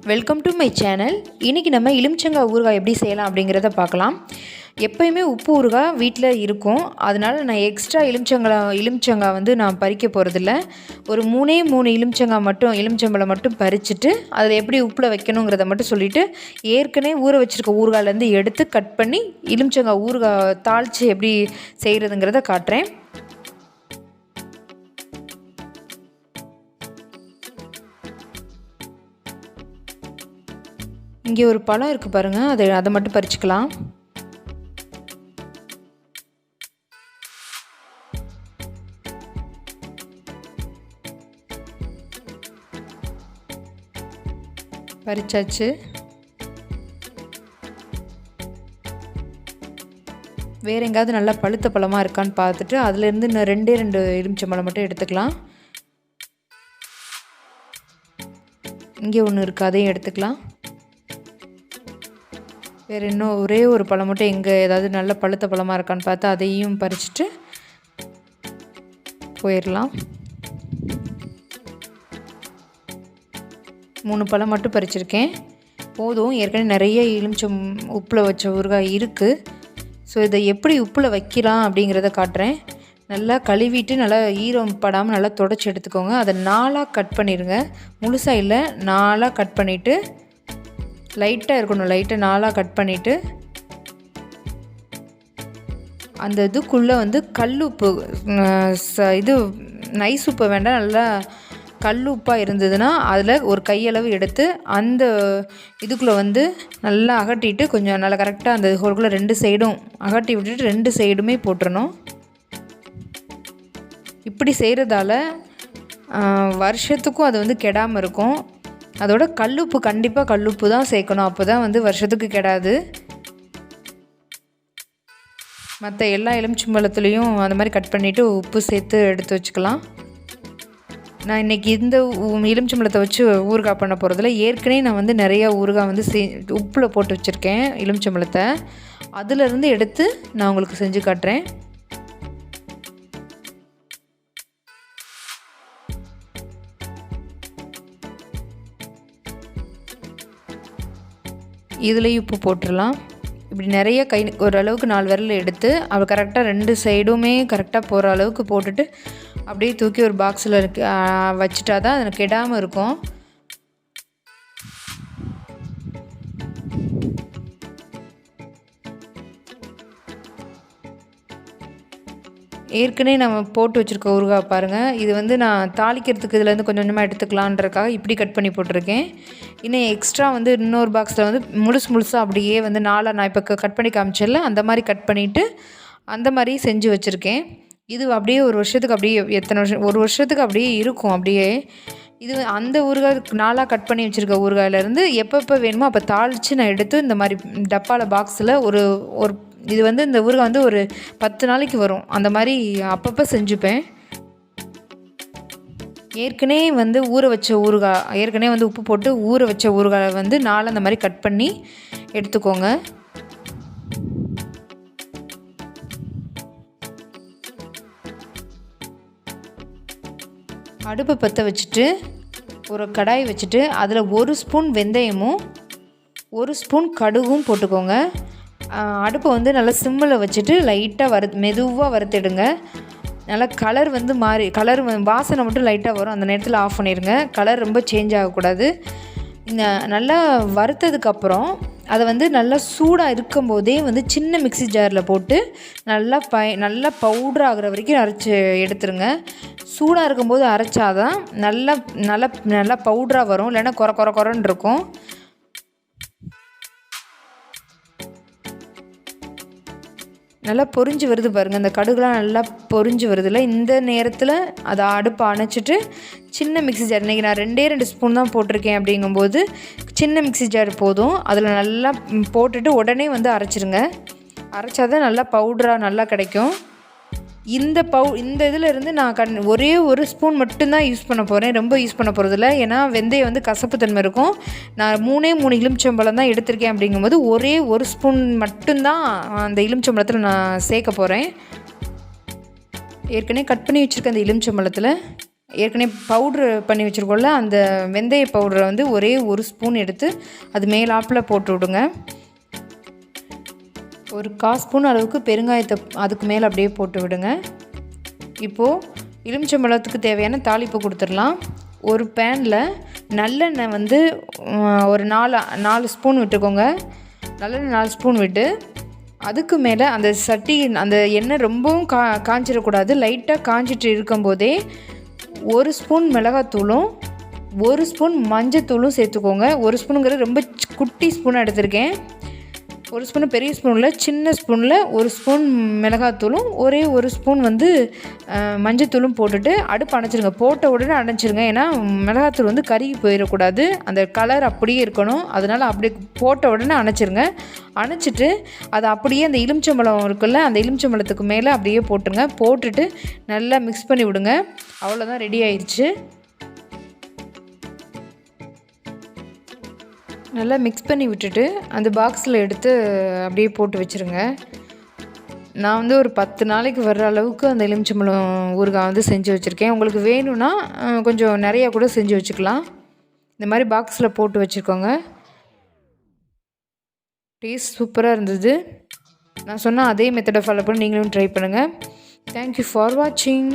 Welcome to my channel. இன்றைக்கி நம்ம எலுமிச்சங்காய் ஊறுகாய் எப்படி செய்யலாம் அப்படிங்கிறத பார்க்கலாம். எப்போயுமே உப்பு ஊறுகாய் வீட்டில் இருக்கும். அதனால் நான் எக்ஸ்ட்ரா எலுமிச்சங்காய் வந்து நான் பறிக்க போகிறதில்ல. ஒரு 3 எலுமிச்சம்பழம் மட்டும் பறிச்சுட்டு அதில் எப்படி உப்பில் வைக்கணுங்கிறத மட்டும் சொல்லிவிட்டு, ஏற்கனவே ஊற வச்சுருக்க ஊறுகாயிலேருந்து எடுத்து கட் பண்ணி எலுமிச்சங்காய் ஊறுகாய் தாளித்து எப்படி செய்கிறதுங்கிறத காட்டுறேன். இங்கே ஒரு பழம் இருக்குது பாருங்கள், அதை மட்டும் பறிச்சுக்கலாம். பறிச்சாச்சு. வேறு எங்கேயாவது நல்லா பழுத்த பழமாக இருக்கான்னு பார்த்துட்டு அதுலேருந்து இன்னும் 2 எலுமிச்சம்பழம் மட்டும் எடுத்துக்கலாம். இங்கே ஒன்று இருக்குது, அதையும் எடுத்துக்கலாம். வேறு இன்னும் ஒரே ஒரு பழம் மட்டும் எங்கே ஏதாவது நல்ல பழுத்த பழமாக இருக்கான்னு பார்த்து அதையும் பறிச்சுட்டு போயிடலாம். 3 பழம் மட்டும் பறிச்சிருக்கேன், போதும். ஏற்கனவே நிறைய எலுமிச்சம் உப்பில் வச்ச ஊறுகாய் இருக்குது. ஸோ இதை எப்படி உப்பில் வைக்கலாம் அப்படிங்கிறத காட்டுறேன். நல்லா கழுவிட்டு நல்லா ஈரம் படாமல் நல்லா தொடச்சி எடுத்துக்கோங்க. அதை 4ஆக கட் பண்ணிடுங்க. முழுசாக இல்லை, 4ஆக கட் பண்ணிவிட்டு லைட்டாக இருக்கணும். லைட்டாக 4ஆக கட் பண்ணிவிட்டு அந்த இதுக்குள்ளே வந்து கல்லுப்பு, இது நைஸ் உப்பு வேண்டாம், நல்லா கல்லுப்பாக இருந்ததுன்னா அதில் ஒரு கையளவு எடுத்து அந்த இதுக்குள்ளே வந்து நல்லா அகட்டிட்டு கொஞ்சம் நல்லா கரெக்டாக அந்த ஹோல்குள்ளே 2 சைடும் அகட்டி விட்டுட்டு 2 சைடுமே போட்டுறணும். இப்படி செய்கிறதால வருஷத்துக்கும் அது வந்து கெடாமல் இருக்கும். அதோட கல்லுப்பு, கண்டிப்பாக கல்லுப்பு தான் சேர்க்கணும், அப்போ தான் வந்து வருஷத்துக்கு கெடாது. மற்ற எல்லா எலுமிச்சம்பழத்துலேயும் அந்த மாதிரி கட் பண்ணிவிட்டு உப்பு சேர்த்து எடுத்து வச்சுக்கலாம். நான் இன்றைக்கி இந்த எலுமிச்சம்பழத்தை வச்சு ஊறுகாய் பண்ண போகிறதில்ல. ஏற்கனவே நான் வந்து நிறையா ஊறுகாய் வந்து உப்பில் போட்டு வச்சுருக்கேன் எலுமிச்சம்பழத்தை. அதிலேருந்து எடுத்து நான் உங்களுக்கு செஞ்சு காட்டுறேன். இதுலேயும் உப்பு போட்டுடலாம். இப்படி நிறைய ஓரளவுக்கு 4 விரல் எடுத்து அது கரெக்டாக 2 சைடுமே கரெக்டாக போகிற அளவுக்கு போட்டுட்டு அப்படியே தூக்கி ஒரு பாக்ஸில் வச்சுட்டா தான் அது கெடாமல் இருக்கும். ஏற்கனவே நம்ம போட்டு வச்சுருக்க ஊறுகாய் பாருங்கள். இது வந்து நான் தாளிக்கிறதுக்கு இதுலேருந்து கொஞ்சம் கொஞ்சமாக எடுத்துக்கலான்றக்காக இப்படி கட் பண்ணி போட்டிருக்கேன். இன்னும் எக்ஸ்ட்ரா வந்து இன்னொரு பாக்ஸில் வந்து முழுசாக அப்படியே வந்து 4ஆக நான் இப்போ கட் பண்ணி காமிச்சல அந்த மாதிரி கட் பண்ணிவிட்டு அந்த மாதிரி செஞ்சு வச்சுருக்கேன். இது அப்படியே ஒரு வருஷத்துக்கு அப்படியே எத்தனை வருஷம், 1 வருஷத்துக்கு அப்படியே இருக்கும். அப்படியே இது அந்த ஊறுகாய் 4ஆக கட் பண்ணி வச்சுருக்க ஊறுகாயிலேருந்து எப்பப்போ வேணுமோ அப்போ தாளித்து நான் எடுத்து இந்த மாதிரி டப்பாவில் பாக்ஸில் ஒரு இது வந்து இந்த ஊறுகாய் வந்து ஒரு 10 நாளைக்கு வரும். அந்த மாதிரி அப்பப்போ செஞ்சுப்பேன். ஏற்கனவே வந்து ஊற வச்ச ஊறுகாய், ஏற்கனவே வந்து உப்பு போட்டு ஊற வச்ச ஊறுகாயை வந்து 4 அந்த மாதிரி கட் பண்ணி எடுத்துக்கோங்க. அடுப்பை பற்ற வச்சுட்டு ஒரு கடாய் வச்சுட்டு அதில் 1 ஸ்பூன் வெந்தயமும் 1 ஸ்பூன் கடுகும் போட்டுக்கோங்க. அடுப்பை வந்து நல்லா சிம்மில் வச்சுட்டு லைட்டாக மெதுவாக வறுத்துடுங்க. நல்லா கலர் வந்து வாசனை மட்டும் லைட்டாக வரும். அந்த நேரத்தில் ஆஃப் பண்ணிடுங்க. கலர் ரொம்ப சேஞ்ச் ஆகக்கூடாது. நல்லா வறுத்ததுக்கப்புறம் அதை வந்து நல்லா சூடாக இருக்கும்போதே வந்து சின்ன மிக்ஸி ஜாரில் போட்டு நல்லா பவுட்ரு ஆகிற வரைக்கும் அரைச்சி எடுத்துருங்க. சூடாக இருக்கும்போது அரைச்சாதான் நல்லா நல்லா நல்லா பவுட்ராக வரும், இல்லைன்னா கொரன்னு இருக்கும். நல்லா பொரிஞ்சு வருது பாருங்கள், அந்த கடுகுலாம் நல்லா பொரிஞ்சு வருதுல்ல. இந்த நேரத்தில் அதை அடுப்பை அணைச்சிட்டு சின்ன மிக்ஸி ஜார், இன்றைக்கி நான் 2 ஸ்பூன் தான் போட்டிருக்கேன் அப்படிங்கும்போது சின்ன மிக்ஸி ஜார் போதும். அதில் நல்லா போட்டுட்டு உடனே வந்து அரைச்சிருங்க. அரைச்சாதான் நல்லா பவுட்ராக நல்லா கிடைக்கும். இந்த இதில் இருந்து நான் ஒரே 1 ஸ்பூன் மட்டும்தான் யூஸ் பண்ண போகிறேன், ரொம்ப யூஸ் பண்ண போகிறதில்ல. ஏன்னா வெந்தயம் வந்து கசப்பு தன்மை இருக்கும். நான் 3 எலுமிச்சம்பழம் தான் எடுத்திருக்கேன். அப்படிங்கும்போது ஒரே 1 ஸ்பூன் மட்டும்தான் அந்த எலுமிச்சம்பழத்தில் நான் சேர்க்க போகிறேன். ஏற்கனவே கட் பண்ணி வச்சுருக்க அந்த எலுமிச்சம்பழத்தில் ஏற்கனவே பவுட்ரு பண்ணி வச்சுருக்கோம்ல, அந்த வெந்தய பவுடரை வந்து ஒரே ஒரு ஸ்பூன் எடுத்து அது மேலாப்பில் போட்டு விடுங்க. ஒரு 1/4 ஸ்பூன் அளவுக்கு பெருங்காயத்தை அதுக்கு மேலே அப்படியே போட்டு விடுங்க. இப்போது எலுமிச்சம்பழத்துக்கு தேவையான தாளிப்பு கொடுத்துடலாம். ஒரு பேனில் நல்லெண்ணெய் வந்து ஒரு 4 ஸ்பூன் விட்டுக்கோங்க. நல்லெண்ணெய் 4 ஸ்பூன் விட்டு அதுக்கு மேலே அந்த சட்டி அந்த எண்ணெய் ரொம்பவும் காஞ்சிடக்கூடாது. லைட்டாக காஞ்சிட்டு இருக்கும்போதே 1 ஸ்பூன் மிளகாத்தூளும் 1 ஸ்பூன் மஞ்சத்தூளும் சேர்த்துக்கோங்க. 1 ஸ்பூனுங்கிறது ரொம்ப குட்டி ஸ்பூனாக எடுத்திருக்கேன். 1 ஸ்பூனு பெரிய ஸ்பூனில் சின்ன ஸ்பூனில் 1 ஸ்பூன் மிளகாத்தூளும் ஒரே 1 ஸ்பூன் வந்து மஞ்சத்தூளும் போட்டுட்டு அடுப்பு அணைச்சிருங்க. போட்ட உடனே அணைச்சிருங்க. ஏன்னா மிளகாத்தூள் வந்து கருகி போயிடக்கூடாது, அந்த கலர் அப்படியே இருக்கணும். அதனால் அப்படியே போட்ட உடனே அணைச்சிருங்க. அணைச்சிட்டு அதை அப்படியே அந்த எலுமிச்சம்பழம் இருக்குல்ல, அந்த எலுமிச்சம்பழத்துக்கு மேலே அப்படியே போட்டுருங்க. போட்டுட்டு நல்லா மிக்ஸ் பண்ணி விடுங்க. அவ்வளோதான், ரெடி ஆயிடுச்சு. நல்லா மிக்ஸ் பண்ணி விட்டுட்டு அந்த பாக்ஸில் எடுத்து அப்படியே போட்டு வச்சுருங்க. நான் வந்து ஒரு 10 நாளைக்கு வர்ற அளவுக்கு அந்த எலுமிச்சம்பழம் ஊறுகாய் வந்து செஞ்சு வச்சுருக்கேன். உங்களுக்கு வேணும்னா கொஞ்சம் நிறையா கூட செஞ்சு வச்சுக்கலாம். இந்த மாதிரி பாக்ஸில் போட்டு வச்சுக்கோங்க. டேஸ்ட் சூப்பராக இருந்தது. நான் சொன்ன அதே மெத்தடை ஃபாலோ பண்ணி நீங்களும் ட்ரை பண்ணுங்கள். தேங்க்யூ ஃபார் வாட்சிங்.